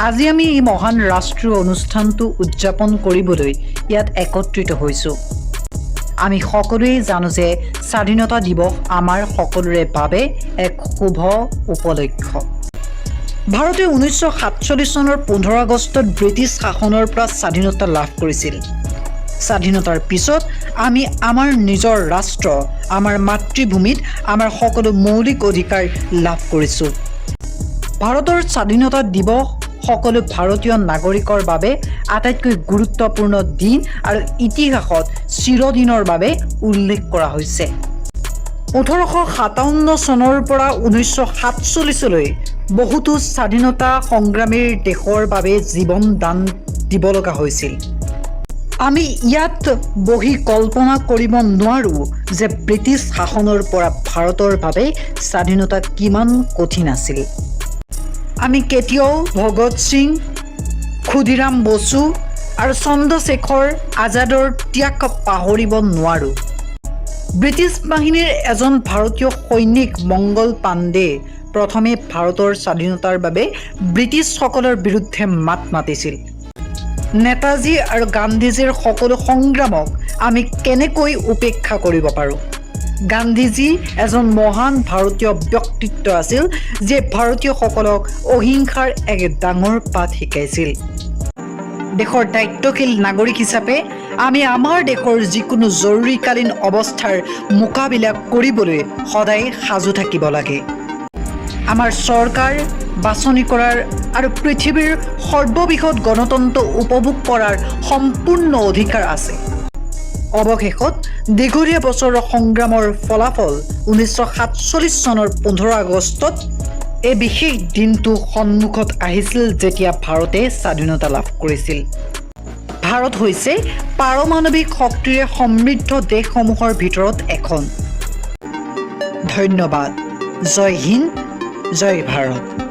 আজি আমি এই মহান ৰাষ্ট্ৰীয় অনুষ্ঠানটো উদযাপন কৰিবলৈ ইয়াত একত্ৰিত হৈছোঁ। আমি সকলোৱে জানো যে স্বাধীনতা দিৱস আমাৰ সকলোৰে বাবে এক শুভ উপলক্ষ। ভাৰতে 1947 চনৰ 15 আগষ্টত ব্ৰিটিছ শাসনৰ পৰা স্বাধীনতা লাভ কৰিছিল। স্বাধীনতাৰ পিছত আমি আমাৰ নিজৰ ৰাষ্ট্ৰ, আমাৰ মাতৃভূমিত আমাৰ সকলো মৌলিক অধিকাৰ লাভ কৰিছোঁ। ভাৰতৰ স্বাধীনতা দিৱস সকলো ভাৰতীয় নাগৰিকৰ বাবে আটাইতকৈ গুৰুত্বপূৰ্ণ দিন আৰু ইতিহাসত চিৰদিনৰ বাবে উল্লেখ কৰা হৈছে। 1857 চনৰ পৰা 1947লৈ বহুতো স্বাধীনতা সংগ্ৰামীৰ দেশৰ বাবে জীৱন দান দিব লগা হৈছিল। আমি ইয়াত বহি কল্পনা কৰিব নোৱাৰোঁ যে ব্ৰিটিছ শাসনৰ পৰা ভাৰতৰ বাবে স্বাধীনতা কিমান কঠিন আছিল। আমি কেতিয়াও ভগত সিং, ক্ষুদিৰাম বসু আৰু চন্দ্ৰশেখৰ আজাদৰ ত্যাগ পাহৰিব নোৱাৰোঁ। ব্ৰিটিছ বাহিনীৰ এজন ভাৰতীয় সৈনিক মংগল পাণ্ডে প্ৰথমে ভাৰতৰ স্বাধীনতাৰ বাবে ব্ৰিটিছসকলৰ বিৰুদ্ধে মাত মাতিছিল। নেতাজী আৰু গান্ধীজীৰ সকলো সংগ্ৰামক আমি কেনেকৈ উপেক্ষা কৰিব পাৰোঁ? গান্ধীজী এজন মহান ভাৰতীয় ব্যক্তিত্ব আছিল, যিয়ে ভাৰতীয়সকলক অহিংসাৰ এক ডাঙৰ পাঠ শিকাইছিল। দেশৰ দায়িত্বশীল নাগৰিক হিচাপে আমি আমাৰ দেশৰ যিকোনো জৰুৰীকালীন অৱস্থাৰ মোকাবিলা কৰিবলৈ সদায় সাজু থাকিব লাগে। আমাৰ চৰকাৰ বাছনি কৰাৰ আৰু পৃথিৱীৰ সৰ্ববৃহৎ গণতন্ত্ৰ উপভোগ কৰাৰ সম্পূৰ্ণ অধিকাৰ আছে। অৱশেষত দীঘলীয়া বছৰৰ সংগ্ৰামৰ ফলাফল 1947 চনৰ 15 আগষ্টত এই বিশেষ দিনটো সন্মুখত আহিছিল, যেতিয়া ভাৰতে স্বাধীনতা লাভ কৰিছিল। ভাৰত হৈছে পাৰমাণৱিক শক্তিৰে সমৃদ্ধ দেশসমূহৰ ভিতৰত এখন। ধন্যবাদ। জয় হিন্দ, জয় ভাৰত।